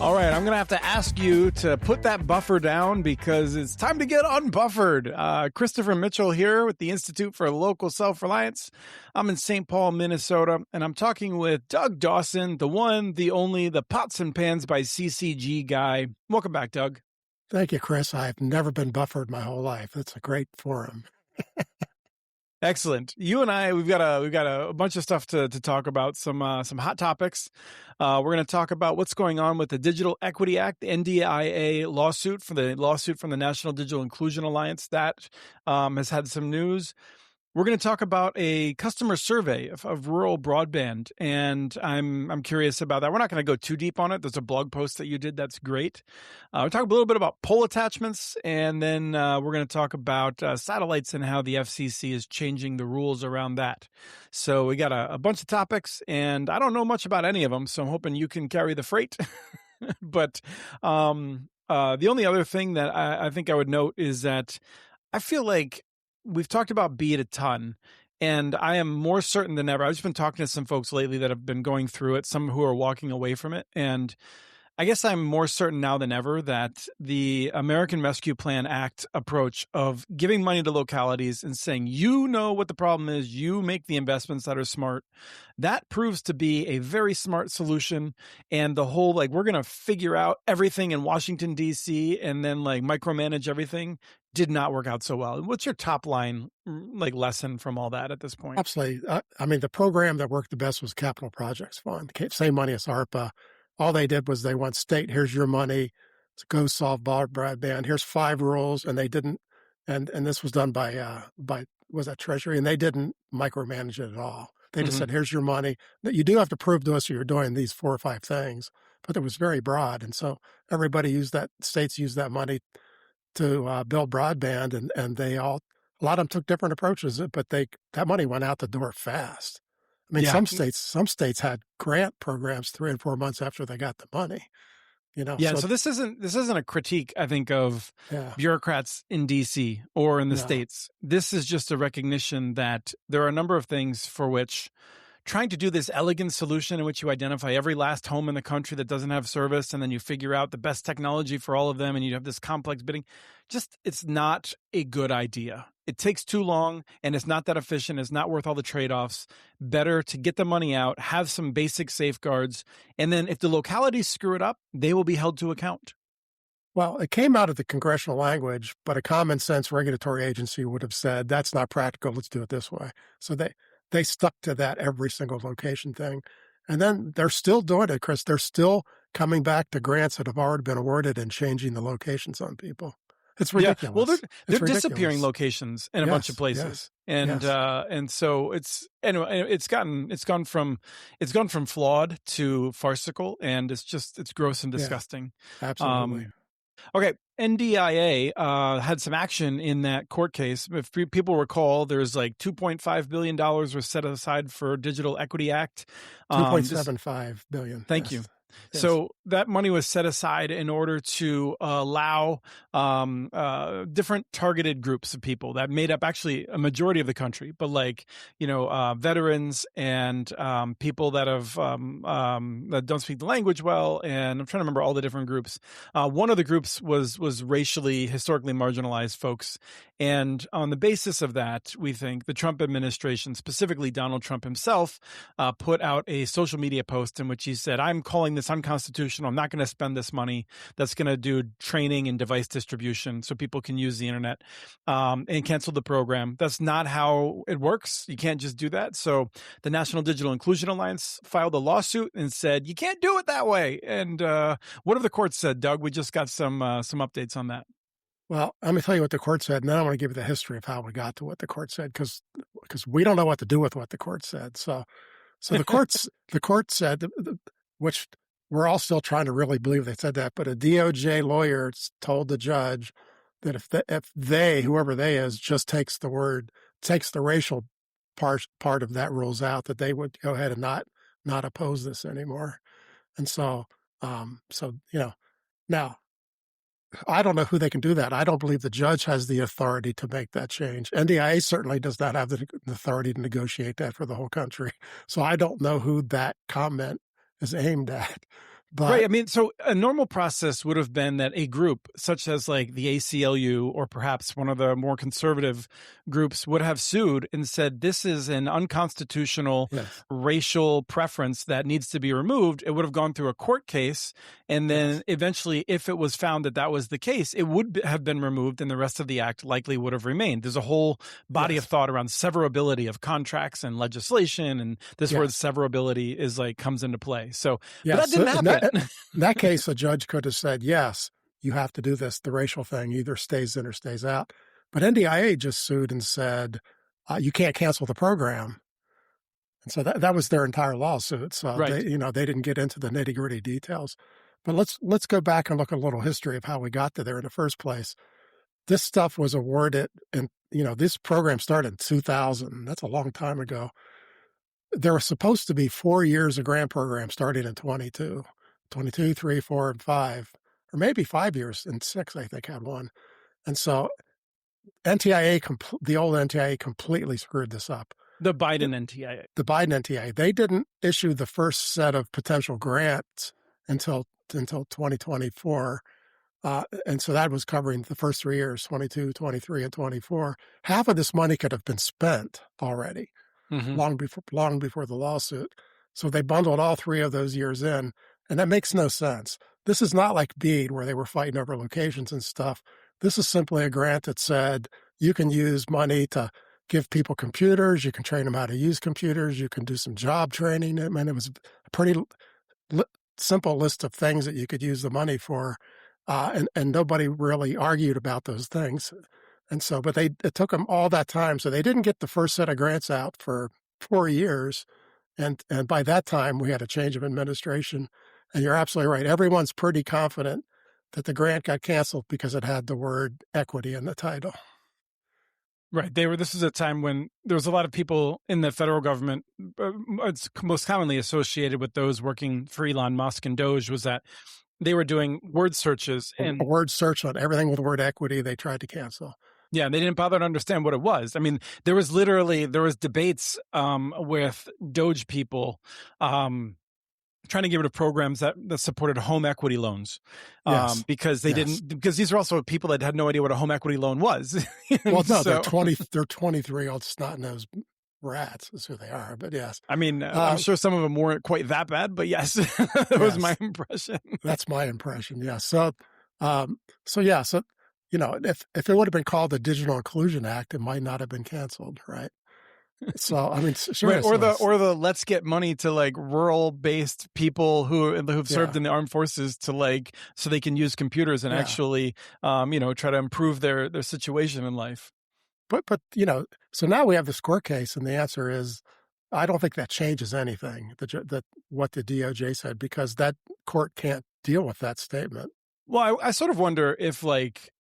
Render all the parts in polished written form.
All right, I'm going to have to ask you to put that buffer down because it's time to get unbuffered. Christopher Mitchell here with the Institute for Local Self-Reliance. I'm in St. Paul, Minnesota, and I'm talking with Doug Dawson, the one, the only, the Pots and Pans by CCG guy. Welcome back, Doug. Thank you, Chris. I've never been buffered my whole life. It's a great forum. Excellent. You and I, we've got a bunch of stuff to talk about, some hot topics. We're going to talk about what's going on with the Digital Equity Act, the NDIA lawsuit from the National Digital Inclusion Alliance that has had some news. We're going to talk about a customer survey of rural broadband, and I'm curious about that. We're not going to go too deep on it. There's a blog post that you did that's great. We'll talk a little bit about pole attachments, and then we're going to talk about satellites and how the FCC is changing the rules around that. So we got a bunch of topics, and I don't know much about any of them, so I'm hoping you can carry the freight. But the only other thing that I think I would note is that I feel like we've talked about BEAD a ton, and I am more certain than ever. I've just been talking to some folks lately that have been going through it, some who are walking away from it. And I guess I'm more certain now than ever that the American Rescue Plan Act approach of giving money to localities and saying, you know what the problem is, you make the investments that are smart, that proves to be a very smart solution. And the whole, like, we're going to figure out everything in Washington, D.C. and then like micromanage everything did not work out so well. What's your top line like lesson from all that at this point? Absolutely. I mean, the program that worked the best was Capital Projects Fund. Same money as ARPA. All they did was they went, state, here's your money to go solve broadband. Here's 5 rules. And they didn't, and this was done by was that Treasury? And they didn't micromanage it at all. They just said, here's your money. You do have to prove to us you're doing these 4 or 5 things, but it was very broad. And so states used that money to build broadband, and a lot of them took different approaches, but that money went out the door fast. I mean, some states had grant programs 3 and 4 months after they got the money. Yeah. So this isn't a critique, I think, of bureaucrats in DC or in the States. This is just a recognition that there are a number of things for which trying to do this elegant solution in which you identify every last home in the country that doesn't have service, and then you figure out the best technology for all of them, and you have this complex bidding. It's not a good idea. It takes too long, and it's not that efficient. It's not worth all the trade-offs. Better to get the money out, have some basic safeguards, and then if the localities screw it up, they will be held to account. Well, it came out of the congressional language, but a common sense regulatory agency would have said, that's not practical, let's do it this way. So they stuck to that every single location thing. And then they're still doing it, Chris. They're still coming back to grants that have already been awarded and changing the locations on people. It's ridiculous. Yeah. Well, they're disappearing locations in a bunch of places. And so it's gone from flawed to farcical, and it's gross and disgusting. Absolutely. Okay. NDIA had some action in that court case. If people recall, there's like $2.5 billion was set aside for Digital Equity Act. $2.75 billion. Thank you. So that money was set aside in order to allow different targeted groups of people that made up actually a majority of the country, but veterans and people that have that don't speak the language well. And I'm trying to remember all the different groups. One of the groups was historically marginalized folks. And on the basis of that, we think the Trump administration, specifically Donald Trump himself, put out a social media post in which he said, I'm calling this unconstitutional. I'm not going to spend this money that's going to do training and device distribution so people can use the internet, and cancel the program. That's not how it works. You can't just do that. So the National Digital Inclusion Alliance filed a lawsuit and said, you can't do it that way. And what have the courts said, Doug? We just got some updates on that. Well, let me tell you what the court said, and then I want to give you the history of how we got to what the court said, because we don't know what to do with what the court said. So the court said, which we're all still trying to really believe they said that, but a DOJ lawyer told the judge that if whoever they is, just takes the racial part of that rules out, that they would go ahead and not oppose this anymore. And so now I don't know who they can do that. I don't believe the judge has the authority to make that change. NDIA certainly does not have the authority to negotiate that for the whole country. So I don't know who that comment is aimed at. Right. But I mean, so a normal process would have been that a group such as like the ACLU or perhaps one of the more conservative groups would have sued and said, this is an unconstitutional yes, racial preference that needs to be removed. It would have gone through a court case. And then yes, eventually, if it was found that that was the case, it would have been removed and the rest of the act likely would have remained. There's a whole body of yes, thought around severability of contracts and legislation. And this word yes, severability is like comes into play. So, but that yes. So didn't happen. in that case, a judge could have said, yes, you have to do this. The racial thing either stays in or stays out. But NDIA just sued and said, you can't cancel the program. And so that was their entire lawsuit. So Right. they didn't get into the nitty gritty details. But let's go back and look at a little history of how we got to there in the first place. This stuff was awarded, and this program started in 2000. That's a long time ago. There was supposed to be 4 years of grant program starting in 22, 3, 4, and 5, or maybe 5 years and 6. I think had one. And so the old NTIA, completely screwed this up. The Biden NTIA. The Biden NTIA, they didn't issue the first set of potential grants until 2024. And so that was covering the first 3 years, 22, 23, and 24. Half of this money could have been spent already Mm-hmm. long before the lawsuit. So they bundled all 3 of those years in, and that makes no sense. This is not like BEAD where they were fighting over locations and stuff. This is simply a grant that said you can use money to give people computers, you can train them how to use computers, you can do some job training. I mean, it was a pretty simple list of things that you could use the money for, and nobody really argued about those things. And so, but it took them all that time. So they didn't get the first set of grants out for 4 years. And by that time, we had a change of administration. And you're absolutely right. Everyone's pretty confident that the grant got canceled because it had the word equity in the title. Right. This is a time when there was a lot of people in the federal government. It's most commonly associated with those working for Elon Musk and Doge was that they were doing word searches and A word search on everything with the word equity, they tried to cancel. yeah, they didn't bother to understand what it was. I mean, there was debates with Doge people trying to get rid of programs that supported home equity loans Yes. because because these are also people that had no idea what a home equity loan was. Well, no, they're 23-year-old snot-nosed rats is who they are, but yes. I mean, I'm sure some of them weren't quite that bad, but yes, that was my impression. That's my impression, yeah. So, if it would have been called the Digital Inclusion Act, it might not have been canceled, right? So, I mean, sure. Right, or the let's get money to like rural-based people who've served in the armed forces to like so they can use computers and actually, try to improve their situation in life. But so now we have this court case, and the answer is, I don't think that changes anything. That what the DOJ said, because that court can't deal with that statement. Well, I sort of wonder if like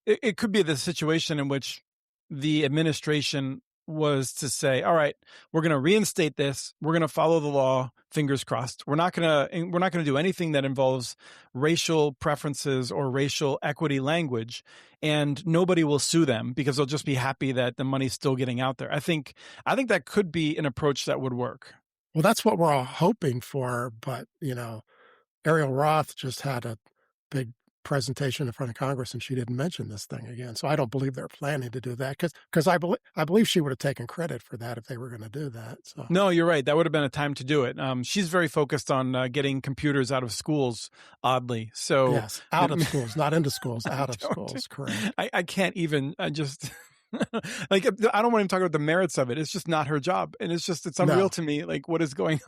it could be the situation in which the administration was to say, all right, we're going to reinstate this. We're going to follow the law. Fingers crossed. We're not going to do anything that involves racial preferences or racial equity language, and nobody will sue them because they'll just be happy that the money's still getting out there. I think that could be an approach that would work. Well, that's what we're all hoping for. But Ariel Roth just had a big presentation in front of Congress, and she didn't mention this thing again. So I don't believe they're planning to do that because I believe she would have taken credit for that if they were going to do that. So no, you're right. That would have been a time to do it. She's very focused on getting computers out of schools. Oddly, so yes, out of schools, not into schools, out of schools. Correct. I can't even. I just. Like I don't want to talk about the merits of it. It's just not her job, and it's unreal to me. Like what is going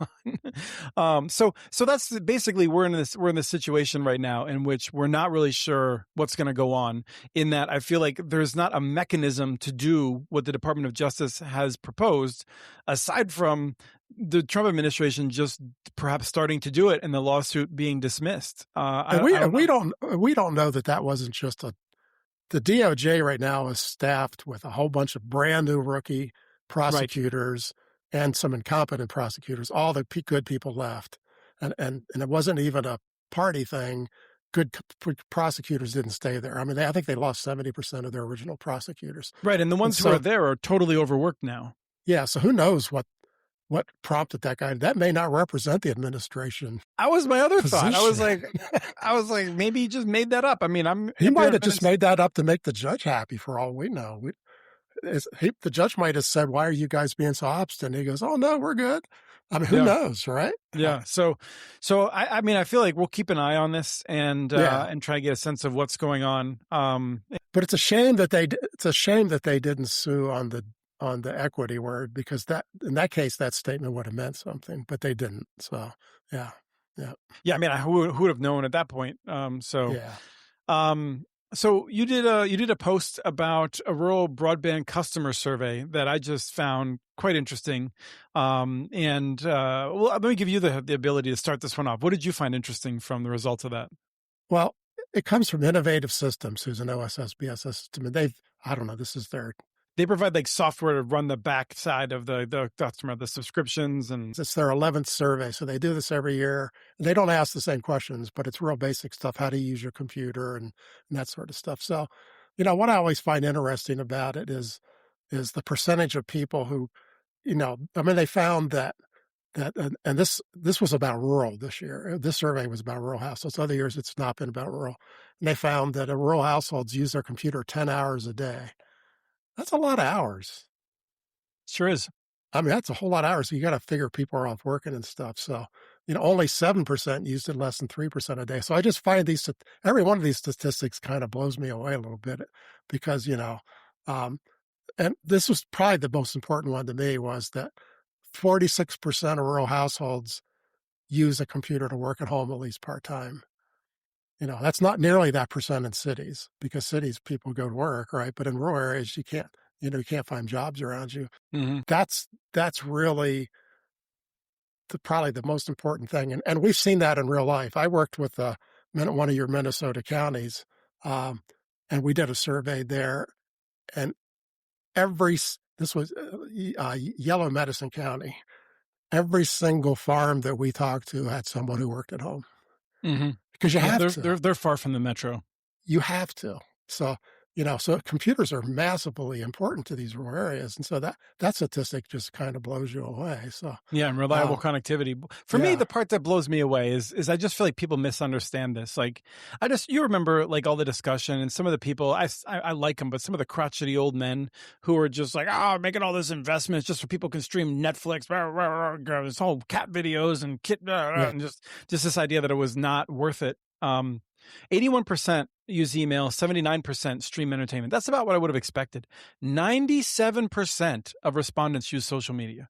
on? So that's basically we're in this situation right now in which we're not really sure what's going to go on. In that I feel like there's not a mechanism to do what the Department of Justice has proposed, aside from the Trump administration just perhaps starting to do it and the lawsuit being dismissed. We don't know that wasn't just the DOJ right now is staffed with a whole bunch of brand new rookie prosecutors and some incompetent prosecutors. All the good people left, and it wasn't even a party thing. good prosecutors didn't stay there. I mean, I think they lost 70% of their original prosecutors. Right, and the ones who so are there are totally overworked now. Yeah, so who knows what prompted that guy? That may not represent the administration That was my other thought. position. I was like, maybe he just made that up. I mean, He might have just made that up to make the judge happy for all we know. The judge might have said, "Why are you guys being so obstinate?" He goes, "Oh, no, we're good." I mean, who knows, right? Yeah. So I mean, I feel like we'll keep an eye on this and try to get a sense of what's going on. But it's a shame that they didn't sue on the equity word, because in that case, that statement would have meant something, but they didn't. So, yeah. I mean, who would have known at that point? So you did a post about a rural broadband customer survey that I just found quite interesting. Well, let me give you the ability to start this one off. What did you find interesting from the results of that? Well, it comes from Innovative Systems, who's an OSS BSS system, and I don't know, they provide like software to run the back side of the customer, the subscriptions, and it's their 11th survey. So they do this every year. They don't ask the same questions, but it's real basic stuff, how to use your computer and that sort of stuff. So, what I always find interesting about it is the percentage of people who, I mean, they found that and this was about rural this year. This survey was about rural households. Other years it's not been about rural. And they found that rural households use their computer 10 hours a day. That's a lot of hours. Sure is. I mean, that's a whole lot of hours. So you got to figure people are off working and stuff. So, only 7% used it less than 3% a day. So I just find every one of these statistics kind of blows me away a little bit, because, and this was probably the most important one to me, was that 46% of rural households use a computer to work at home, at least part-time. That's not nearly that percent in cities, because cities people go to work, right? But in rural areas, you can't find jobs around you. Mm-hmm. That's really probably the most important thing. And we've seen that in real life. I worked with one of your Minnesota counties, and we did a survey there, and this was Yellow Medicine County. Every single farm that we talked to had someone who worked at home. Mm-hmm. Because you have to. They're far from the metro. You have to. So, so computers are massively important to these rural areas. And so that statistic just kind of blows you away. So, yeah, and reliable connectivity. For me, the part that blows me away is I just feel like people misunderstand this. Like, you remember like all the discussion, and some of the people, I like them, but some of the crotchety old men who are just like, making all this investment just so people can stream Netflix, this whole cat videos and and just this idea that it was not worth it. 81% use email, 79% stream entertainment. That's about what I would have expected. 97% of respondents use social media.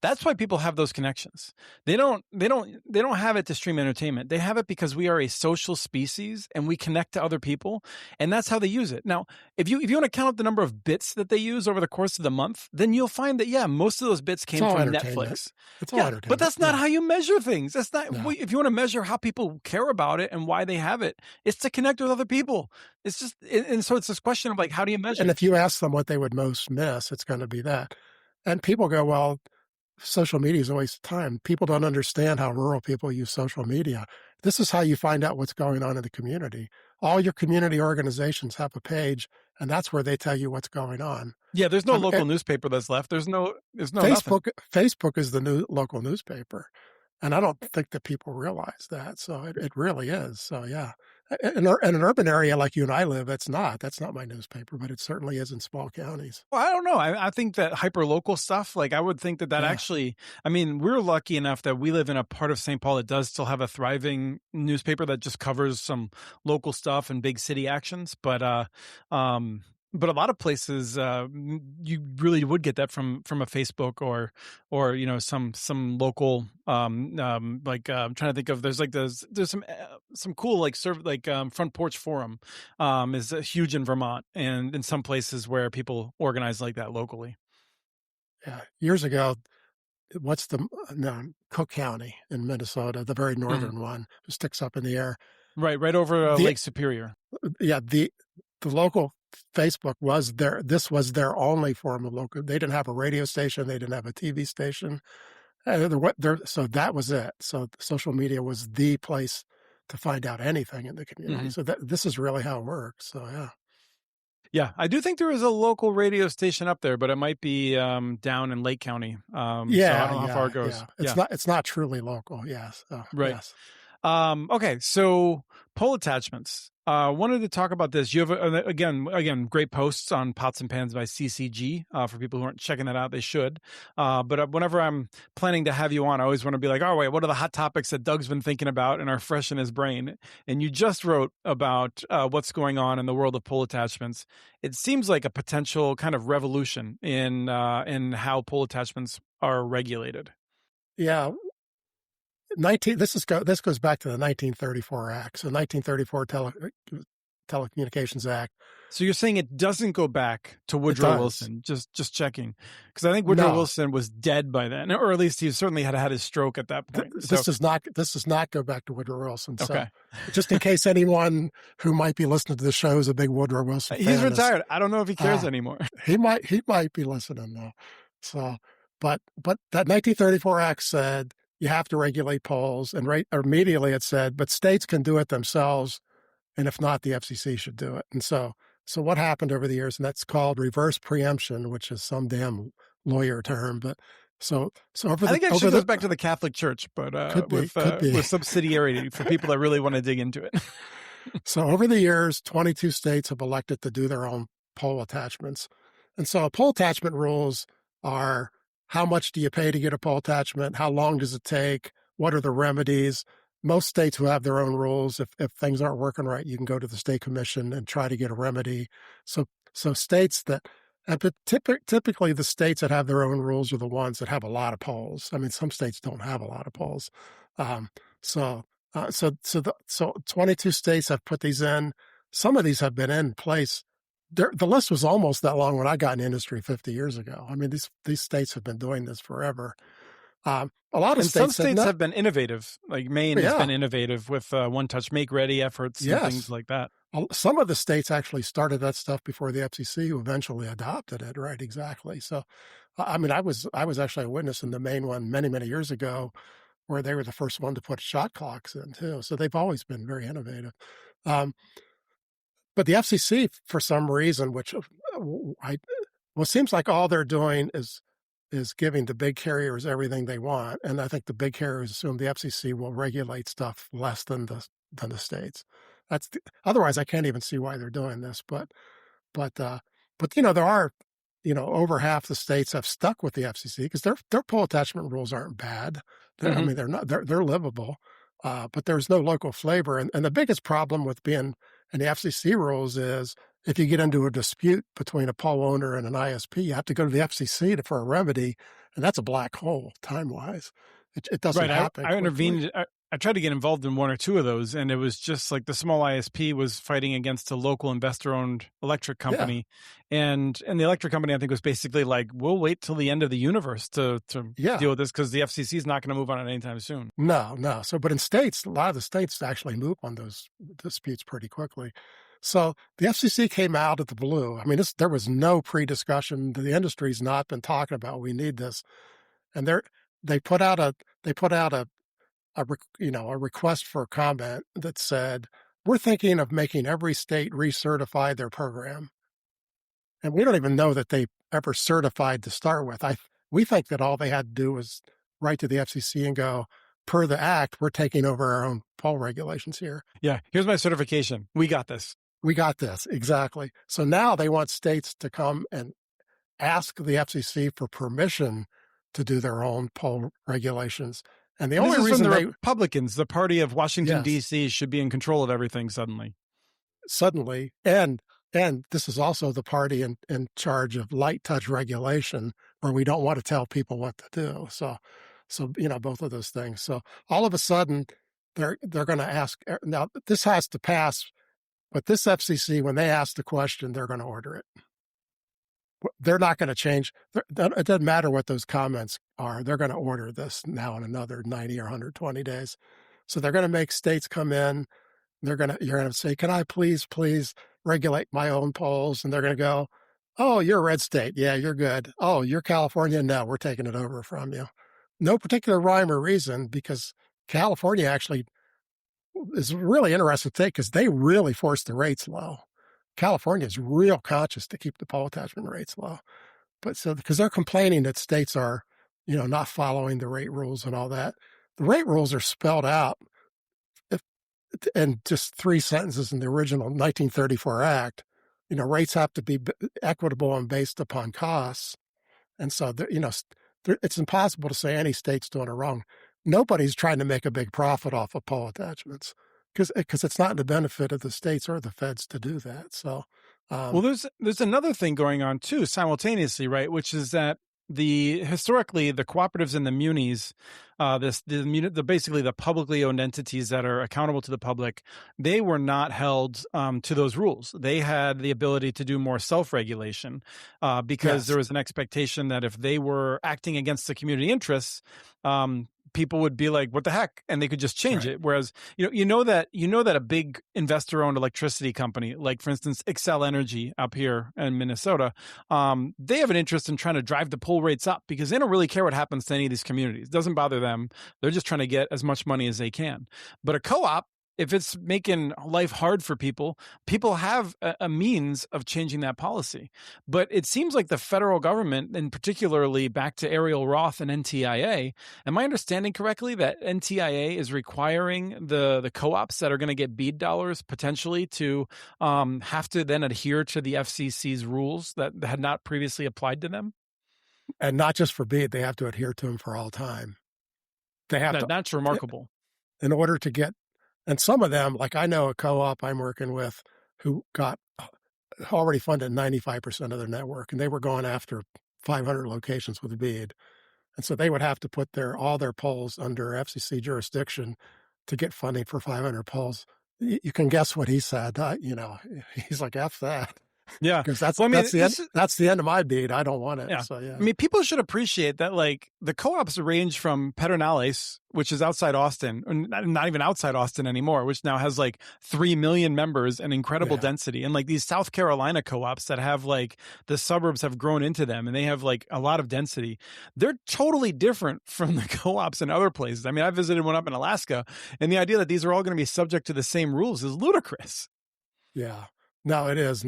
That's why people have those connections. They don't have it to stream entertainment. They have it because we are a social species and we connect to other people, and that's how they use it. Now, if you want to count up the number of bits that they use over the course of the month, then you'll find that most of those bits came from Netflix. It's all entertainment. But that's not how you measure things. That's not if you want to measure how people care about it and why they have it, it's to connect with other people. It's just, and so it's this question of like, how do you measure? And if you ask them what they would most miss, it's going to be that. And people go, well, social media is a waste of time. People don't understand how rural people use social media. This is how you find out what's going on in the community. All your community organizations have a page, and that's where they tell you what's going on. Yeah, there's no local newspaper that's left. There's no Facebook. Nothing. Facebook is the new local newspaper, and I don't think that people realize that. So it really is. So yeah. In an urban area like you and I live, that's not my newspaper, but it certainly is in small counties. Well, I don't know. I think that hyper local stuff, like I would think that actually, I mean, we're lucky enough that we live in a part of St. Paul that does still have a thriving newspaper that just covers some local stuff and big city actions. But a lot of places, you really would get that from a Facebook or some local I'm trying to think of there's some cool front porch forum is huge in Vermont and in some places where people organize like that locally. Yeah, years ago, Cook County in Minnesota, the very northern one, sticks up in the air, right over Lake Superior. Yeah, the local Facebook was this was their only form of local. They didn't have a radio station. They didn't have a TV station. So that was it. So social media was the place to find out anything in the community. Mhm. So this is really how it works. So yeah. Yeah, I do think there is a local radio station up there, but it might be, down in Lake County, so I don't know how far it goes. Yeah. Yeah, It's not truly local. Yes. right. Yes. Okay, so pole attachments. Wanted to talk about this. You have again great posts on Pots and Pans by CCG. For people who aren't checking that out, they should. But whenever I'm planning to have you on, I always want to be like, oh wait, what are the hot topics that Doug's been thinking about and are fresh in his brain? And you just wrote about what's going on in the world of pole attachments. It seems like a potential kind of revolution in how pole attachments are regulated. Yeah. 19 this goes back to the 1934 act. So 1934 Telecommunications Act. So you're saying it doesn't go back to It Woodrow does. Wilson? Just checking, because I think Woodrow No, Wilson was dead by then, or at least he certainly had his stroke at that point. So this does not go back to Woodrow Wilson. So okay, just in case anyone who might be listening to the show is a big Woodrow Wilson he's fan, retired. I don't know if he cares uh, anymore. he might be listening though. So, but that 1934 act said you have to regulate polls, and immediately it said, but states can do it themselves, and if not, the FCC should do it. And so what happened over the years, and that's called reverse preemption, which is some damn lawyer term, but so I think it actually goes back to the Catholic Church, but could be with subsidiarity for people that really want to dig into it. So over the years, 22 states have elected to do their own pole attachments. And so pole attachment rules are: how much do you pay to get a pole attachment? How long does it take? What are the remedies? Most states who have their own rules, if things aren't working right, you can go to the state commission and try to get a remedy. So states that, but typically the states that have their own rules are the ones that have a lot of polls. I mean, some states don't have a lot of polls. Um, so so 22 states have put these in. Some of these have been in place. The list was almost that long when I got in industry 50 years ago. I mean, these states have been doing this forever. A lot of And some states states have been innovative. Like Maine has been yeah, innovative with one-touch make-ready efforts and things yes. like that. Some of the states actually started that stuff before the FCC, who eventually adopted it. Right, exactly. So, I mean, I was actually a witness in the Maine one many years ago, where they were the first one to put shot clocks in too. So they've always been very innovative. Um, but the FCC, for some reason, which it seems like all they're doing is giving the big carriers everything they want, and I think the big carriers assume the FCC will regulate stuff less than the states. Otherwise, I can't even see why they're doing this. But there are, over half the states have stuck with the FCC because their pole attachment rules aren't bad. I Mm-hmm. mean, they're livable, but there's no local flavor. And the biggest problem with being in the FCC rules is if you get into a dispute between a pole owner and an ISP, you have to go to the FCC for a remedy, and that's a black hole time wise. It doesn't Right. happen I quickly. intervened. I tried to get involved in one or two of those, and it was just like the small ISP was fighting against a local investor-owned electric Yeah, company, and the electric company I think was basically like, "We'll wait till the end of the universe to yeah. deal with this because the FCC is not going to move on it anytime soon." No. So, but in states, a lot of the states actually move on those disputes pretty quickly. So the FCC came out of the blue. I mean, there was no pre-discussion. The industry's not been talking about we need this, and they put out a request for comment that said, we're thinking of making every state recertify their program, and we don't even know that they ever certified to start with. We think that all they had to do was write to the FCC and go, per the act, we're taking over our own poll regulations here. Yeah, here's my certification. We got this. We got this. Exactly. So now they want states to come and ask the FCC for permission to do their own poll regulations. And the And this only is from reason the Republicans, the party of Washington, yes, D.C., should be in control of everything suddenly. suddenly, and this is also the party in charge of light touch regulation, where we don't want to tell people what to do. So both of those things. So all of a sudden, they're going to ask. Now this has to pass, but this FCC, when they ask the question, they're going to order it. They're not going to change. It doesn't matter what those comments are. They're going to order this now in another 90 or 120 days. So they're going to make states come in. You're going to say, can I please regulate my own polls? And they're going to go, oh, you're a red state. Yeah, you're good. Oh, you're California. No, we're taking it over from you. No particular rhyme or reason, because California actually is a really interesting thing because they really forced the rates low. California is real conscious to keep the poll attachment rates low. But so because they're complaining that states are, not following the rate rules and all that. The rate rules are spelled out in just 3 sentences in the original 1934 Act. Rates have to be equitable and based upon costs. And so, it's impossible to say any state's doing it wrong. Nobody's trying to make a big profit off of poll attachments because it's not in the benefit of the states or the feds to do that. So, well, there's another thing going on too simultaneously, right? Which is that historically the cooperatives and the munis, basically the publicly owned entities that are accountable to the public, they were not held to those rules. They had the ability to do more self-regulation because there was an expectation that if they were acting against the community interests, people would be like, "What the heck?" and they could just change it. Whereas, you know that a big investor-owned electricity company, like for instance, Xcel Energy up here in Minnesota, they have an interest in trying to drive the poll rates up because they don't really care what happens to any of these communities. It doesn't bother them. They're just trying to get as much money as they can. But a co-op, if it's making life hard for people have a means of changing that policy. But it seems like the federal government, and particularly back to Ariel Roth and NTIA, am I understanding correctly that NTIA is requiring the co-ops that are going to get BEAD dollars potentially to have to then adhere to the FCC's rules that had not previously applied to them? And not just for BEAD, they have to adhere to them for all time. They have to. That's remarkable. In order to get. And some of them, like I know a co-op I'm working with who got already funded 95% of their network, and they were going after 500 locations with BEAD. And so they would have to put all their polls under FCC jurisdiction to get funding for 500 polls. You can guess what he said. He's like, F that. Yeah, because that's the end of my BEAD. I don't want it. Yeah. So yeah. I mean, people should appreciate that. Like the co-ops range from Pedernales, which is outside Austin, or not even outside Austin anymore, which now has like 3 million members and incredible density, and like these South Carolina co-ops that have like the suburbs have grown into them and they have like a lot of density. They're totally different from the co-ops in other places. I mean, I visited one up in Alaska, and the idea that these are all going to be subject to the same rules is ludicrous. Yeah, no, it is.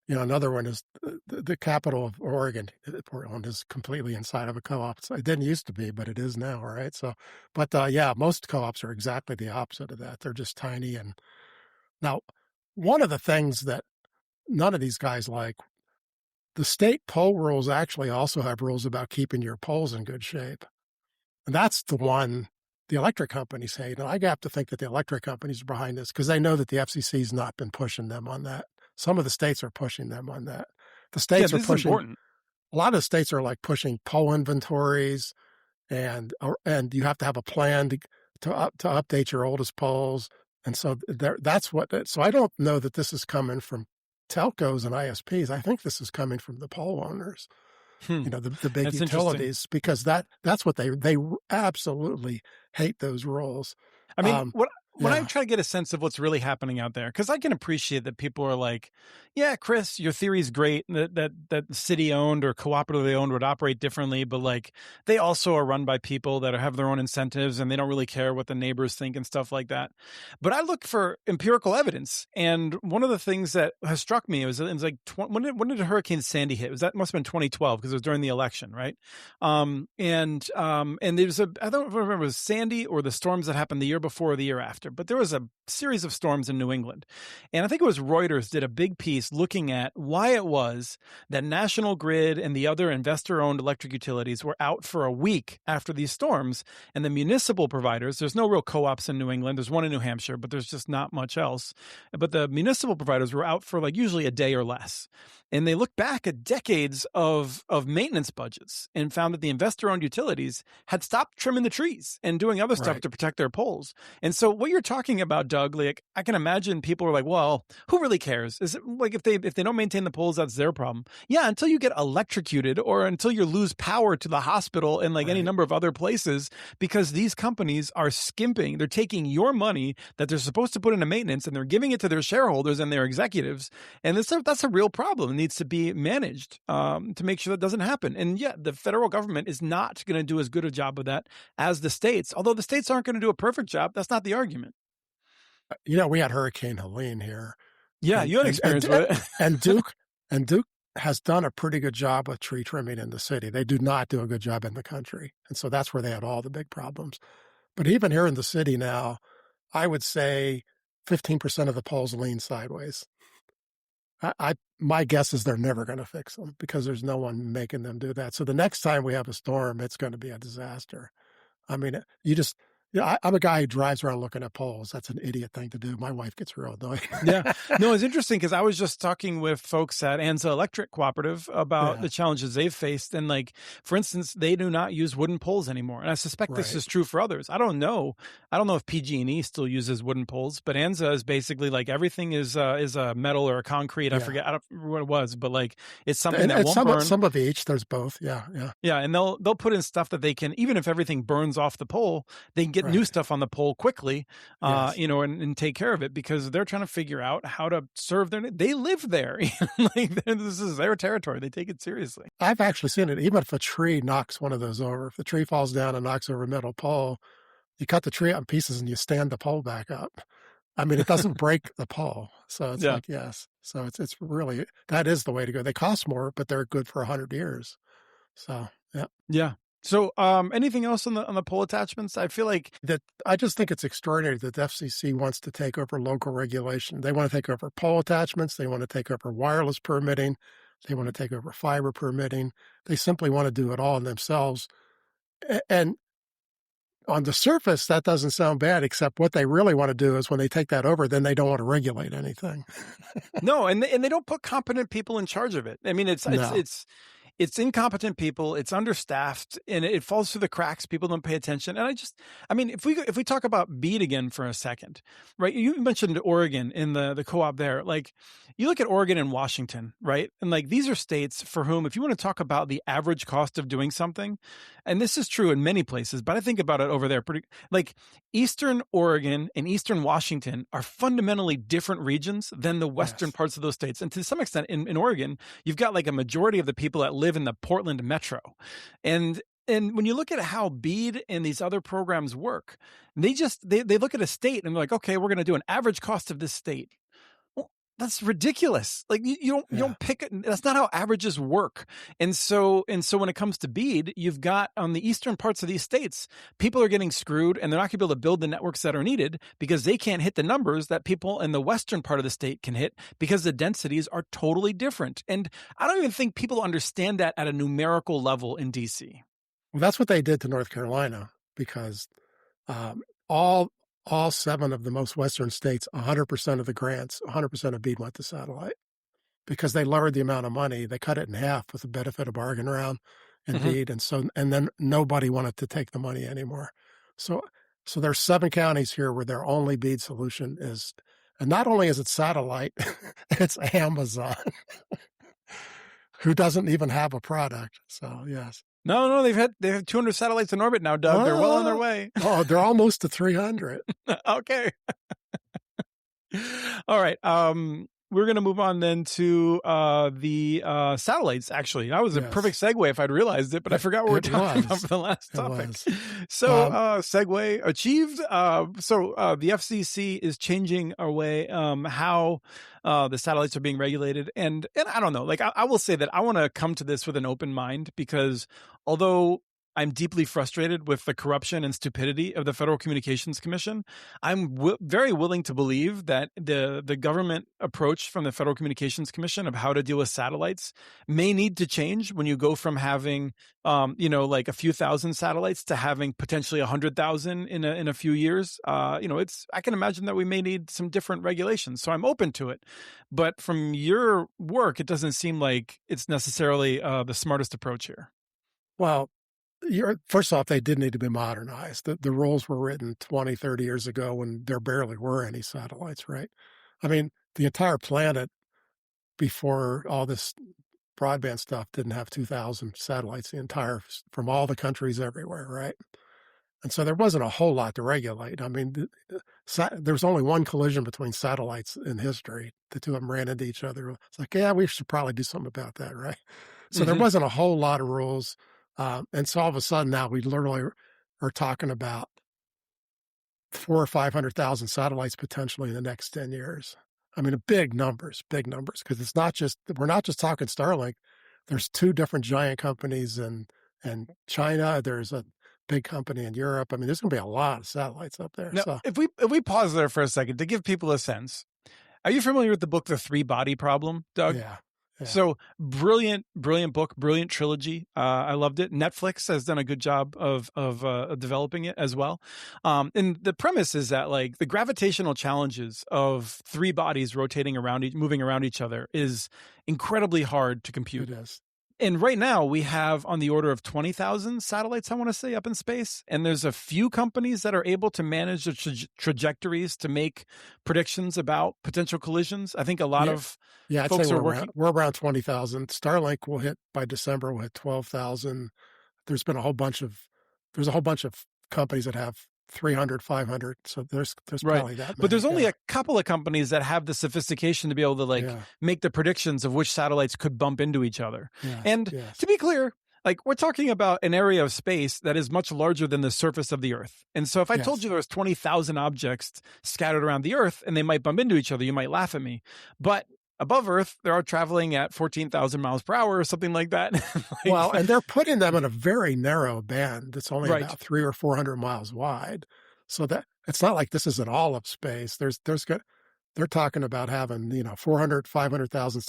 Another one is the capital of Oregon, Portland, is completely inside of a co-op. So it didn't used to be, but it is now, right? So, but most co-ops are exactly the opposite of that. They're just tiny. And now, one of the things that none of these guys like, the state poll rules actually also have rules about keeping your polls in good shape. And that's the one the electric companies hate. And I have to think that the electric companies are behind this because they know that the FCC's not been pushing them on that. Some of the states are pushing them on that. The states are pushing. Important. A lot of the states are like pushing poll inventories, and you have to have a plan to update your oldest polls. And so that's what. So I don't know that this is coming from telcos and ISPs. I think this is coming from the poll owners. The big that's utilities, because that's what they absolutely hate those rules. I mean, when I try to get a sense of what's really happening out there, because I can appreciate that people are like, yeah, Chris, your theory is great, that city owned or cooperatively owned would operate differently, but like they also are run by people that have their own incentives and they don't really care what the neighbors think and stuff like that. But I look for empirical evidence, and one of the things that has struck me was like, when did Hurricane Sandy hit? That must have been 2012 because it was during the election, right? And there's I don't remember if it was Sandy or the storms that happened the year before or the year after, but there was a series of storms in New England. And I think it was Reuters did a big piece looking at why it was that National Grid and the other investor-owned electric utilities were out for a week after these storms. And the municipal providers, there's no real co-ops in New England. There's one in New Hampshire, but there's just not much else. But the municipal providers were out for like usually a day or less. And they looked back at decades of maintenance budgets and found that the investor-owned utilities had stopped trimming the trees and doing other stuff to protect their poles. And so what you're talking about, Doug, like I can imagine people are like, well, who really cares? Is it like if they don't maintain the poles, that's their problem. Yeah, until you get electrocuted or until you lose power to the hospital and like any number of other places, because these companies are skimping. They're taking your money that they're supposed to put into maintenance and they're giving it to their shareholders and their executives. And that's a real problem. It needs to be managed to make sure that doesn't happen. And yeah, the federal government is not going to do as good a job of that as the states, although the states aren't going to do a perfect job. That's not the argument. We had Hurricane Helene here, Yeah, and you had and and experience with it. and Duke and Duke has done a pretty good job with tree trimming in the city. They do not do a good job in the country, and so that's where they had all the big problems. But even here in the city now, I would say 15% of the poles lean sideways. My guess is they're never going to fix them because there's no one making them do that. So the next time we have a storm, it's going to be a disaster. I mean, I'm a guy who drives around looking at poles. That's an idiot thing to do. My wife gets real annoyed. Yeah. No, it's interesting because I was just talking with folks at Anza Electric Cooperative about Yeah, the challenges they've faced. And like, for instance, they do not use wooden poles anymore. And I suspect this right. is true for others. I don't know. I don't know if PG&E still uses wooden poles, but Anza is basically like everything is a metal or a concrete. Yeah. I don't remember what it was, but like it's something And, that and won't burn. some of each, there's both. Yeah, yeah, Yeah, and they'll put in stuff that they can, even if everything burns off the pole, they can get new right. stuff on the pole quickly, Yes. and take care of it because they're trying to figure out how to serve they live there. Like this is their territory. They take it seriously. I've actually seen it. Even if a tree knocks one of those over, if the tree falls down and knocks over a metal pole, you cut the tree up in pieces and you stand the pole back up. I mean, it doesn't break the pole. So it's Yeah. like, yes. So it's really, that is the way to go. They cost more, but they're good for 100 years. So, yeah. Yeah. So, anything else on the pole attachments? I feel like I just think it's extraordinary that the FCC wants to take over local regulation. They want to take over pole attachments. They want to take over wireless permitting. They want to take over fiber permitting. They simply want to do it all themselves. And on the surface, that doesn't sound bad, except what they really want to do is when they take that over, then they don't want to regulate anything. no, and they don't put competent people in charge of it. I mean, No. it's incompetent people, it's understaffed, and it falls through the cracks. People don't pay attention. And I mean, if we talk about BEAD again for a second, right? You mentioned Oregon in the co-op there. Like you look at Oregon and Washington, right? And like these are states for whom, if you want to talk about the average cost of doing something, and this is true in many places, but I think about it over there pretty like Eastern Oregon and Eastern Washington are fundamentally different regions than the western Yes. parts of those states. And to some extent in Oregon, you've got like a majority of the people that live in the Portland metro. And when you look at how BEAD and these other programs work, they look at a state and they're like, okay, we're going to do an average cost of this state. Well, that's ridiculous. Like you Yeah. don't pick it. That's not how averages work. And so when it comes to BEAD, you've got on the eastern parts of these states, people are getting screwed and they're not going to be able to build the networks that are needed because they can't hit the numbers that people in the western part of the state can hit because the densities are totally different. And I don't even think people understand that at a numerical level in DC. Well, that's what they did to North Carolina because um, all all 7 of the most western states, 100% of the grants, 100% of BEAD went to satellite because they lowered the amount of money. They cut it in half with the benefit of bargain round and Mhm. BEAD, and then nobody wanted to take the money anymore. So there's 7 counties here where their only BEAD solution is, and not only is it satellite, it's Amazon, who doesn't even have a product. So yes. No, they have 200 satellites in orbit now, Doug. They're well on their Oh, way. oh, they're almost to 300. Okay. All right. We're going to move on then to the satellites. Actually, that was a Yes, perfect segue if I'd realized it, but I forgot what we're it talking about was. for the last It topic. was. So, Um, segue achieved. The FCC is changing our way how the satellites are being regulated, and I don't know. Like, I will say that I want to come to this with an open mind because although I'm deeply frustrated with the corruption and stupidity of the Federal Communications Commission, I'm very willing to believe that the government approach from the Federal Communications Commission of how to deal with satellites may need to change when you go from having, like a few thousand satellites to having potentially 100,000 in a few years. I can imagine that we may need some different regulations. So I'm open to it, but from your work, it doesn't seem like it's necessarily the smartest approach here. well, first off, they did need to be modernized. The rules were written 20, 30 years ago when there barely were any satellites, right? I mean, the entire planet before all this broadband stuff didn't have 2,000 satellites, from all the countries everywhere, right? And so there wasn't a whole lot to regulate. I mean, there was only one collision between satellites in history. The two of them ran into each other. It's like, yeah, we should probably do something about that, right? So there Hmm. wasn't a whole lot of rules. And so all of a sudden now we literally are talking about 4 or 500,000 satellites potentially in the next 10 years. I mean, big numbers, because it's not just, we're not just talking Starlink. There's 2 different giant companies in China. There's a big company in Europe. I mean, there's going to be a lot of satellites up there. Now, So if we pause there for a second to give people a sense, are you familiar with the book The Three Body Problem, Doug? yeah. So brilliant book, brilliant trilogy. I loved it. Netflix has done a good job of developing it as well. And the premise is that like the gravitational challenges of 3 bodies rotating around, moving around each other is incredibly hard to compute. It is. And right now we have on the order of 20,000 satellites, I want to say, up in space. And there's a few companies that are able to manage the trajectories to make predictions about potential collisions. I think a lot of I'd folks say are working. we're around 20,000. Starlink will hit by December. We'll hit 12,000. There's a whole bunch of companies that have 300, 500. So there's Right. probably that many. But there's only a couple of companies that have the sophistication to be able to make the predictions of which satellites could bump into each other. And to be clear, like we're talking about an area of space that is much larger than the surface of the Earth. And so if I told you there was 20,000 objects scattered around the Earth and they might bump into each other, you might laugh at me. But above Earth, they are traveling at 14,000 miles per hour or something like that. And they're putting them in a very narrow band that's only about 300 or 400 miles wide. So that it's not like this is an all of space. They're talking about having, 400, 500,000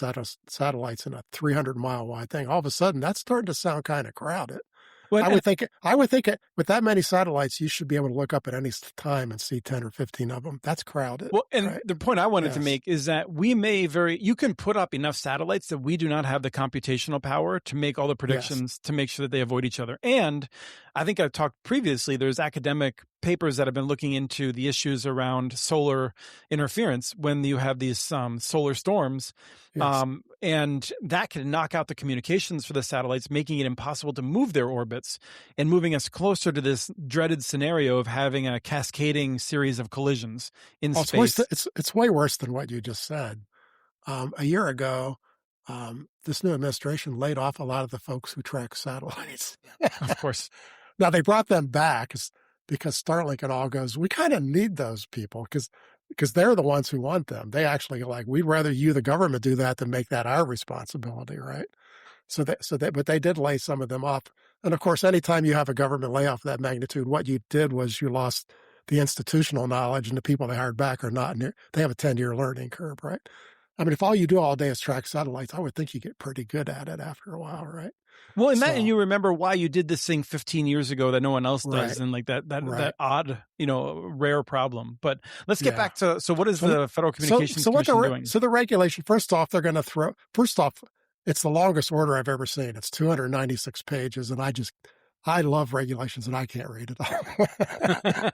satellites in a 300-mile wide thing. All of a sudden, that's starting to sound kind of crowded. I would think with that many satellites, you should be able to look up at any time and see 10 or 15 of them. That's crowded. Well, and the point I wanted to make is that you can put up enough satellites that we do not have the computational power to make all the predictions to make sure that they avoid each other. And I think I've talked previously, there's academic papers that have been looking into the issues around solar interference when you have these solar storms. And that can knock out the communications for the satellites, making it impossible to move their orbits and moving us closer to this dreaded scenario of having a cascading series of collisions in space. It's way worse than what you just said. A year ago, this new administration laid off a lot of the folks who track satellites. Of course. Now, they brought them back because Starlink and all goes, we kind of need those people because they're the ones who want them. They actually we'd rather you, the government, do that than make that our responsibility, right? But they did lay some of them off. And of course, anytime you have a government layoff of that magnitude, what you did was you lost the institutional knowledge, and the people they hired back are not near, they have a 10-year learning curve, right? I mean, if all you do all day is track satellites, I would think you get pretty good at it after a while, right? Well, and you remember why you did this thing 15 years ago that no one else does, and like that odd, rare problem. But let's get back to, so what is the Federal Communications Commission doing? So the regulation, first off, it's the longest order I've ever seen. It's 296 pages, and I love regulations, and I can't read it all.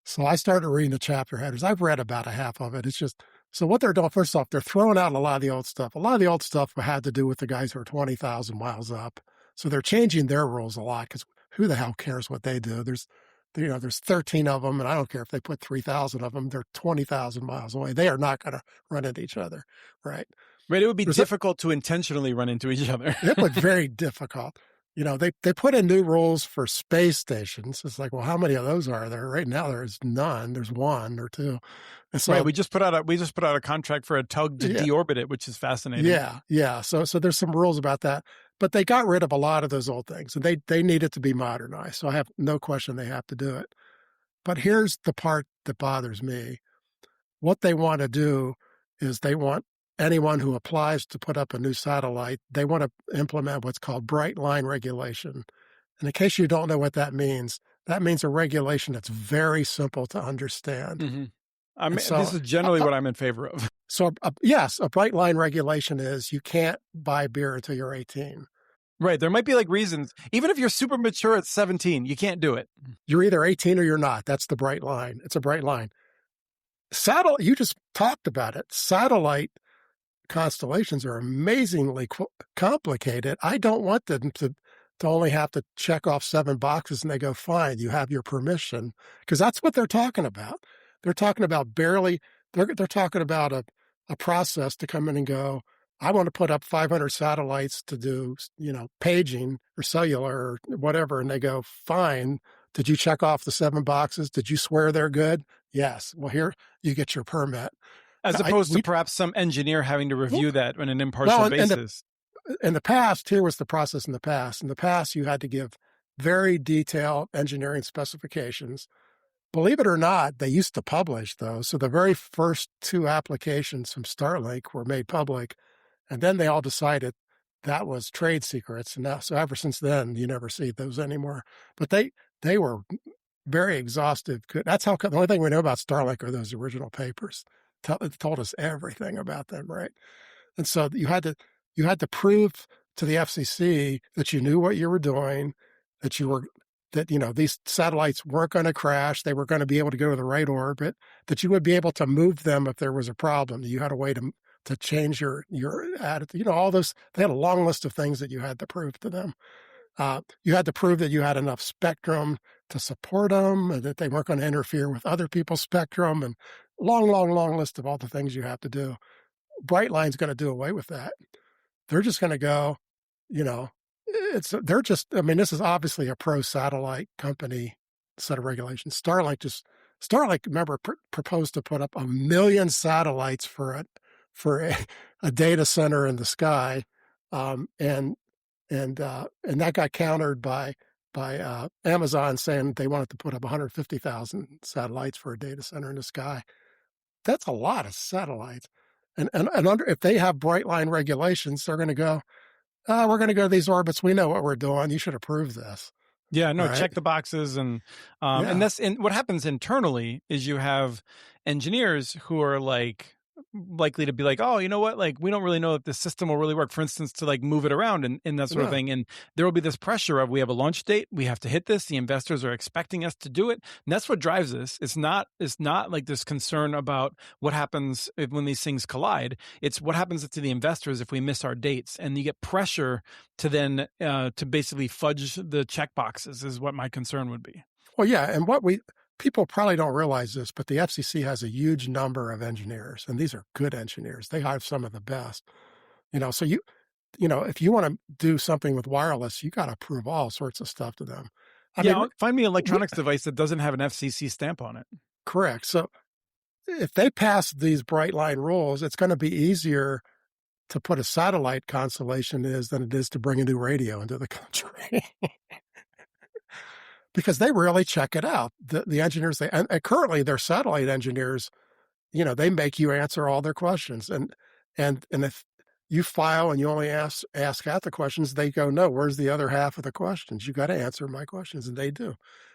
So I started reading the chapter headers. I've read about a half of it. It's just, so what they're doing, first off, they're throwing out a lot of the old stuff. A lot of the old stuff had to do with the guys who are 20,000 miles up. So they're changing their rules a lot because who the hell cares what they do? There's 13 of them, and I don't care if they put 3,000 of them. They're 20,000 miles away. They are not going to run into each other, right? Right. It would be difficult to intentionally run into each other. It would be very difficult. They put in new rules for space stations. It's like, well, how many of those are there? Right now, there's none. There's 1 or 2. And so, right. We just put out a contract for a tug to deorbit it, which is fascinating. Yeah. So there's some rules about that, but they got rid of a lot of those old things, and they needed to be modernized. So I have no question they have to do it. But here's the part that bothers me. What they want to do is they want anyone who applies to put up a new satellite, they want to implement what's called bright line regulation. And in case you don't know what that means a regulation that's very simple to understand. Mm-hmm. This is generally what I'm in favor of. So, yes, a bright line regulation is you can't buy beer until you're 18. Right. There might be reasons. Even if you're super mature at 17, you can't do it. You're either 18 or you're not. That's the bright line. It's a bright line. You just talked about it. Satellite constellations are amazingly complicated. I don't want them to only have to check off 7 boxes and they go, fine, you have your permission. Because that's what they're talking about. They're talking about they're talking about a process to come in and go, I want to put up 500 satellites to do, paging or cellular or whatever. And they go, fine, Did you check off the 7 boxes? Did you swear they're good? Yes. Well, here you get your permit. As opposed to perhaps some engineer having to review that on an impartial basis. In the past, here was the process in the past. In the past, you had to give very detailed engineering specifications. Believe it or not, they used to publish those. So the very first 2 applications from Starlink were made public, and then they all decided that was trade secrets. And so ever since then, you never see those anymore. But they were very exhaustive. That's how the only thing we know about Starlink are those original papers. It told us everything about them, right? And so you had to prove to the FCC that you knew what you were doing, that these satellites weren't going to crash, they were going to be able to go to the right orbit, that you would be able to move them if there was a problem. You had a way to change your attitude. All those. They had a long list of things that you had to prove to them. You had to prove that you had enough spectrum to support them, and that they weren't going to interfere with other people's spectrum, and long list of all the things you have to do. Brightline's going to do away with that. They're just going to go, this is obviously a pro-satellite company set of regulations. Starlink, remember, proposed to put up 1 million satellites for a data center in the sky, and that got countered by Amazon saying they wanted to put up 150,000 satellites for a data center in the sky. That's a lot of satellites. And if they have Brightline regulations, they're going to go, we're going to go to these orbits. We know what we're doing. You should approve this. Yeah, no, right? Check the boxes. And what happens internally is you have engineers who are likely to be like, oh, you know what? We don't really know if the system will really work, for instance, to move it around and that sort of thing. And there will be this pressure of, we have a launch date, we have to hit this. The investors are expecting us to do it. And that's what drives this. It's not like this concern about what happens when these things collide. It's what happens to the investors if we miss our dates. And you get pressure to then to basically fudge the check boxes is what my concern would be. Well, yeah. And people probably don't realize this, but the FCC has a huge number of engineers, and these are good engineers. They have some of the best. So if you want to do something with wireless, you got to prove all sorts of stuff to them. Find me an electronics device that doesn't have an FCC stamp on it. Correct. So if they pass these Brightline rules, it's going to be easier to put a satellite constellation than it is to bring a new radio into the country. Because they really check it out. The engineers, and currently their satellite engineers, they make you answer all their questions. And if you file and you only ask half the questions, they go, no, where's the other half of the questions? You got to answer my questions, and they do.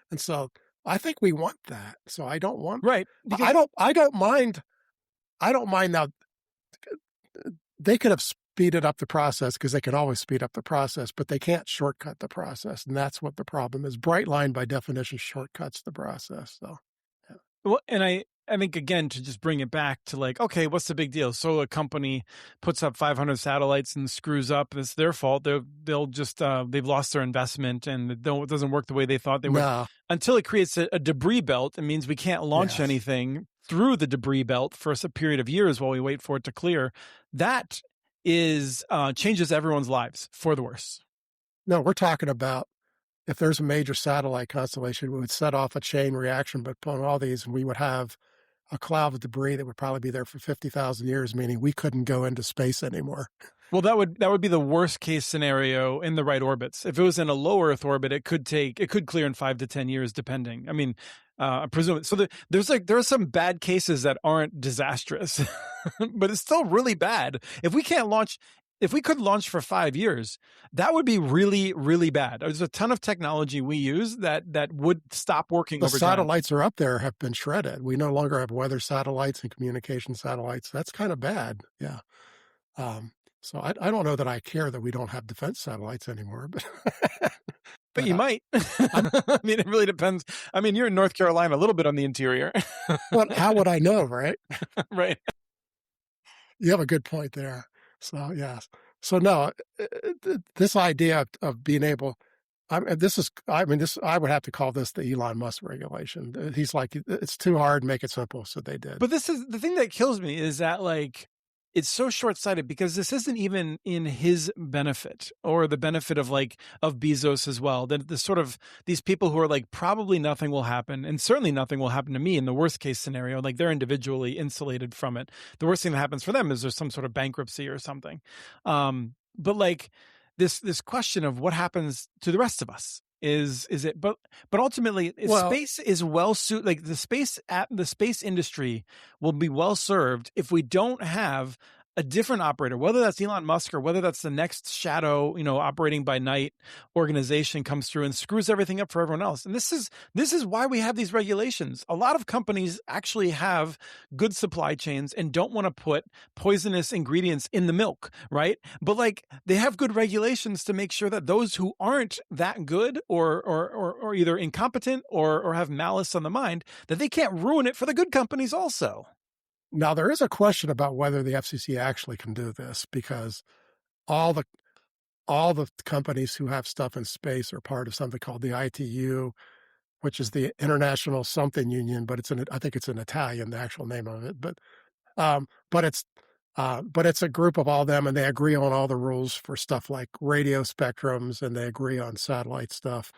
And so I think we want that. So I don't want, right. I don't mind now. They could have speeded up the process, because they can always speed up the process, but they can't shortcut the process. And that's what the problem is. Brightline, by definition, shortcuts the process. So, yeah. Well, and I think, again, to just bring it back to okay, what's the big deal? So a company puts up 500 satellites and screws up. It's their fault. They'll just, they've lost their investment, and it doesn't work the way they thought they would. No. Until it creates a debris belt, it means we can't launch anything through the debris belt for a period of years while we wait for it to clear. That changes everyone's lives for the worse. No, we're talking about if there's a major satellite constellation, we would set off a chain reaction, but upon all these, and we would have a cloud of debris that would probably be there for 50,000 years, meaning we couldn't go into space anymore. Well, that would be the worst case scenario in the right orbits. If it was in a low Earth orbit, it could clear in 5 to 10 years, depending. I mean, I presume. So there are some bad cases that aren't disastrous, but it's still really bad. If we could launch for 5 years, that would be really, really bad. There's a ton of technology we use that would stop working over time. The satellites are up there have been shredded. We no longer have weather satellites and communication satellites. That's kind of bad. Yeah. So I don't know that I care that we don't have defense satellites anymore, but but you might. I mean, it really depends. I mean, you're in North Carolina, a little bit on the interior. Well, how would I know, right? Right. You have a good point there. So, yes. So, no, this idea of being able, I would have to call this the Elon Musk regulation. He's like, it's too hard, make it simple. So they did. But this is the thing that kills me is that it's so short-sighted because this isn't even in his benefit or the benefit of of Bezos as well. The sort of these people who are like, probably nothing will happen, and certainly nothing will happen to me in the worst case scenario. Like, they're individually insulated from it. The worst thing that happens for them is there's some sort of bankruptcy or something. But like this question of what happens to the rest of us is it, but ultimately Well, space is well suited. Like, the space industry will be well served if we don't have a different operator, whether that's Elon Musk or whether that's the next shadow, operating by night organization comes through and screws everything up for everyone else. And this is why we have these regulations. A lot of companies actually have good supply chains and don't want to put poisonous ingredients in the milk, right? But like, they have good regulations to make sure that those who aren't that good or either incompetent or have malice on the mind, that they can't ruin it for the good companies also. now there is a question about whether the FCC actually can do this, because all the companies who have stuff in space are part of something called the ITU, which is the International Something Union, but I think it's in Italian, the actual name of it. Um, but it's but it's a group of all of them, and they agree on all the rules for stuff like radio spectrums, and they agree on satellite stuff.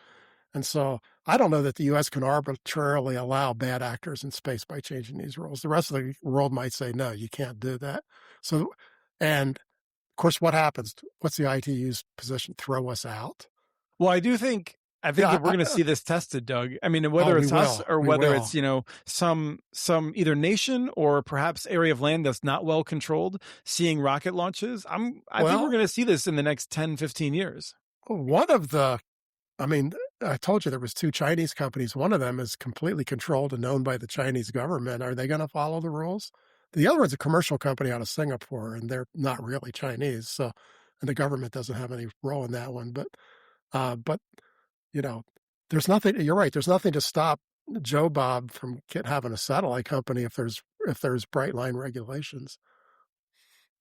And so I don't know that the U.S. can arbitrarily allow bad actors in space by changing these rules. The rest of the world might say, no, you can't do that. So, and of course, what happens? What's the ITU's position? Throw us out? Well, I think Yeah. that we're going to see this tested, Doug. I mean, Oh, whether we it's us will. or We whether will. it's, some either nation or perhaps area of land that's not well controlled, seeing rocket launches. I think we're Well, going to see this in the next 10, 15 years. one of the, I mean, I told you there was two Chinese companies. One of them is completely controlled and owned by the Chinese government. Are they going to follow the rules? The other one's a commercial company out of Singapore, and they're not really Chinese. So, and the government doesn't have any role in that one. But you know, there's nothing. You're right. There's nothing to stop Joe Bob from having a satellite company if there's bright line regulations.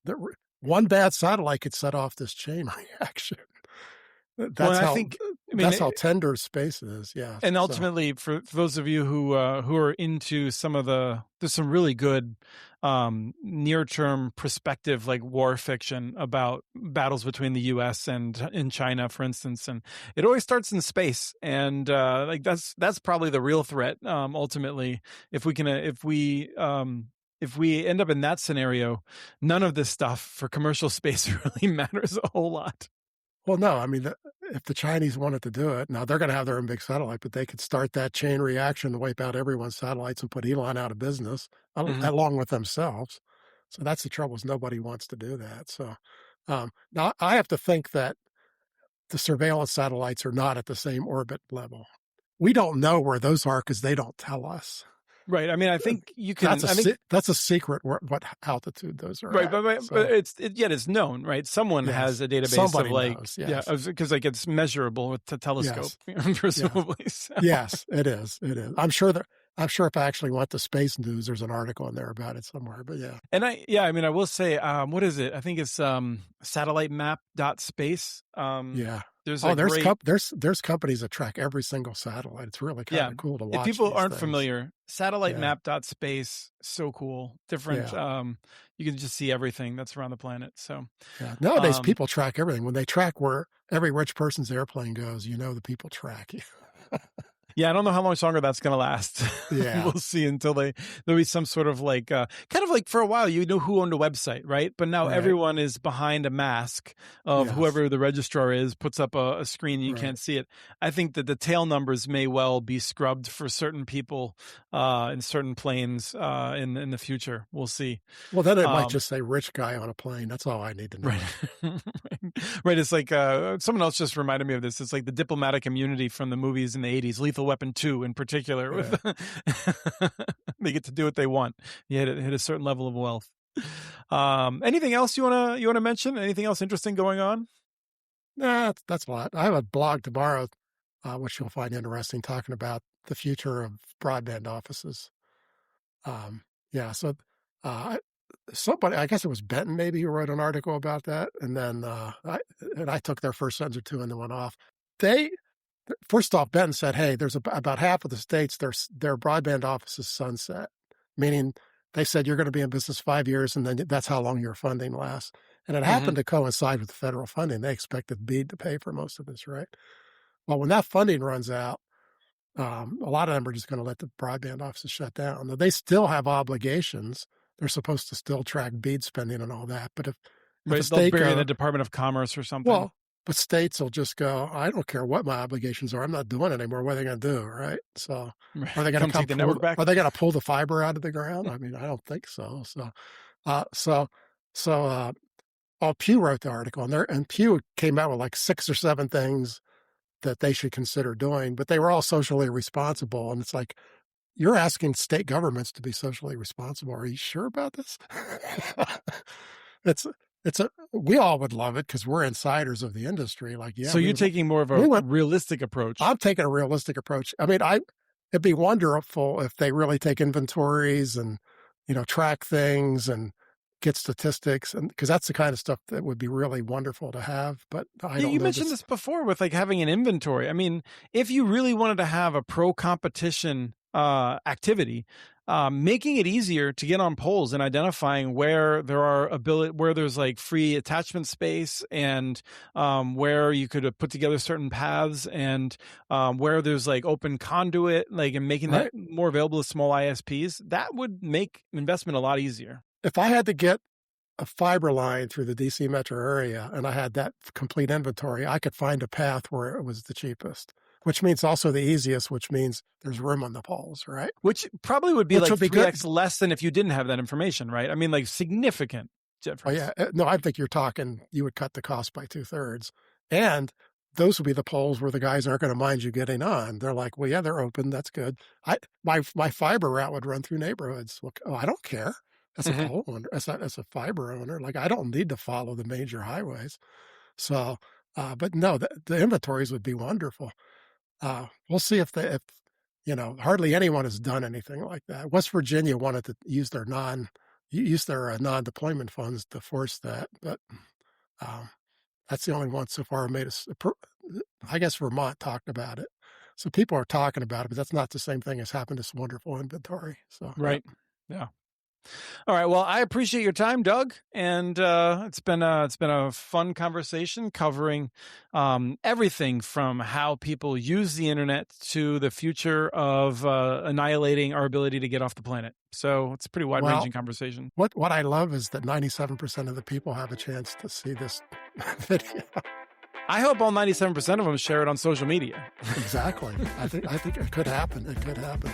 That one bad satellite could set off this chain reaction. Well, That's and I how think, I mean, that's how tender space is. Yeah. and So ultimately, for those of you who are into there's some really good near term perspective, like war fiction about battles between the U.S. and in China, for instance, and it always starts in space, and like that's probably the real threat. Ultimately, if we end up in that scenario, none of this stuff for commercial space really matters a whole lot. well, no, I mean, if the Chinese wanted to do it, now they're going to have their own big satellite, but they could start that chain reaction to wipe out everyone's satellites and put Elon out of business Mhm. along with themselves. So that's the trouble, is nobody wants to do that. So now I have to think that the surveillance satellites are not at the same orbit level. We don't know where those are because they don't tell us. Right. I mean, I think you can. I think That's a secret what altitude those are right, at. but So yet it's known, right? Someone has yes, a database of somebody like, knows. yeah, Yes, because like it's measurable with the telescope, yes, yes. presumably. So. Yes, it is. It is. I'm sure if I actually went to Space News, there's an article in there about it somewhere. But yeah, And I mean, I will say, what is it? I think it's satellitemap.space. yeah. There's Oh, a great, there's companies that track every single satellite. It's really kind yeah. of cool to If watch people these aren't things. familiar, Yeah, satellitemap.space, so cool. Different, yeah, you can just see everything that's around the planet. So, yeah. Nowadays, um, people track everything. When they track where every rich person's airplane goes, the people track you. yeah, I don't know how much longer that's going to last. Yeah, We'll see until there'll be some sort of like, kind of like for a while, you know who owned a website, right? But now right. everyone is behind a mask of Yes, whoever the registrar is, puts up a screen and you right. can't see it. I think that the tail numbers may well be scrubbed for certain people in certain planes in the future. We'll see. Well, then it might Um, just say "rich guy on a plane." That's all I need to Right. know. Right. It's like someone else just reminded me of this. It's like the diplomatic immunity from the movies in the 80s, Lethal Weapon 2 in particular. With Yeah. they get to do what they want. You hit a certain level of wealth. Anything else you wanna mention? Anything else interesting going on? Nah, that's a lot. I have a blog tomorrow, which you'll find interesting, talking about the future of broadband offices. Um, yeah, so uh, somebody, I guess it was Benton, maybe, who wrote an article about that, and then I took their first sentence or two and then went off. They First off, Benton said, "Hey, there's about half of the states their broadband offices sunset, meaning they said you're going to be in business 5 years, and then that's how long your funding lasts. And it happened to coincide with the federal funding. They expected BEAD to pay for most of this, right? Well, when that funding runs out, a lot of them are just going to let the broadband offices shut down. Now, they still have obligations. They're supposed to still track BEAD spending and all that. But if a They'll state bury the Department of Commerce or something. well, but states will just go, I don't care what my obligations are. I'm not doing it anymore. What are they going to do, right? So are they going to take the network back? Are they going to pull the fiber out of the ground? I mean, I don't think so. Pew wrote the article, and Pew came out with like 6 or 7 things that they should consider doing, but they were all socially responsible. And it's like, you're asking state governments to be socially responsible. Are you sure about this? We all would love it because we're insiders of the industry. Like, yeah. So you're taking more of a realistic approach. I'm taking a realistic approach. I mean, it'd be wonderful if they really take inventories and, track things and get statistics, and because that's the kind of stuff that would be really wonderful to have. But you mentioned this before with like having an inventory. I mean, if you really wanted to have a pro competition activity, making it easier to get on polls and identifying where where there's like free attachment space, and where you could put together certain paths, and where there's like open conduit, like, and making that more available to small ISPs, that would make investment a lot easier. If I had to get a fiber line through the DC metro area and I had that complete inventory, I could find a path where it was the cheapest, which means also the easiest, which means there's room on the poles, right? Which probably would be like 3x less than if you didn't have that information, right? I mean, like, significant difference. Oh, yeah. No, I think you would cut the cost by 2/3. And those would be the poles where the guys aren't going to mind you getting on. They're like, well, yeah, they're open. That's good. My fiber route would run through neighborhoods. Look, I don't care. As a pole owner, as a fiber owner, like, I don't need to follow the major highways. So, but no, the inventories would be wonderful. We'll see if hardly anyone has done anything like that. West Virginia wanted to use their non-deployment funds to force that, but that's the only one so far made us. I guess Vermont talked about it, so people are talking about it, but that's not the same thing as having this wonderful inventory. So yeah. All right. Well, I appreciate your time, Doug, and it's been a fun conversation covering everything from how people use the internet to the future of annihilating our ability to get off the planet. So it's a pretty wide-ranging conversation. What I love is that 97% of the people have a chance to see this video. I hope all 97% of them share it on social media. Exactly. I think it could happen. It could happen.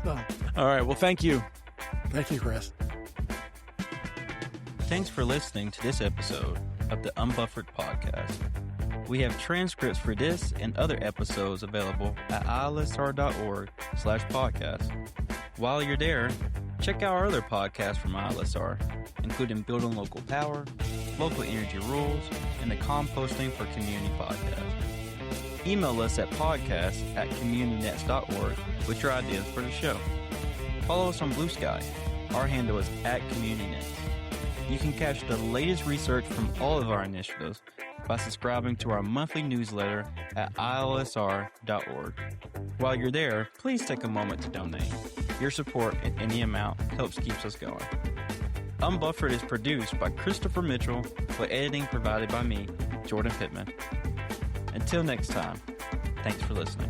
So. All right. Well, thank you. Thank you, Chris. Thanks for listening to this episode of the Unbuffered podcast. We have transcripts for this and other episodes available at ilsr.org/podcast. While you're there, check out our other podcasts from ILSR, including Building Local Power, Local Energy Rules, and the Composting for Community podcast. Email us at podcast@communitynets.org with your ideas for the show. Follow us on Blue Sky. Our handle is @CommunityNets. You can catch the latest research from all of our initiatives by subscribing to our monthly newsletter at ilsr.org. While you're there, please take a moment to donate. Your support at any amount helps keep us going. Unbuffered is produced by Christopher Mitchell with editing provided by me, Jordan Pittman. Until next time, thanks for listening.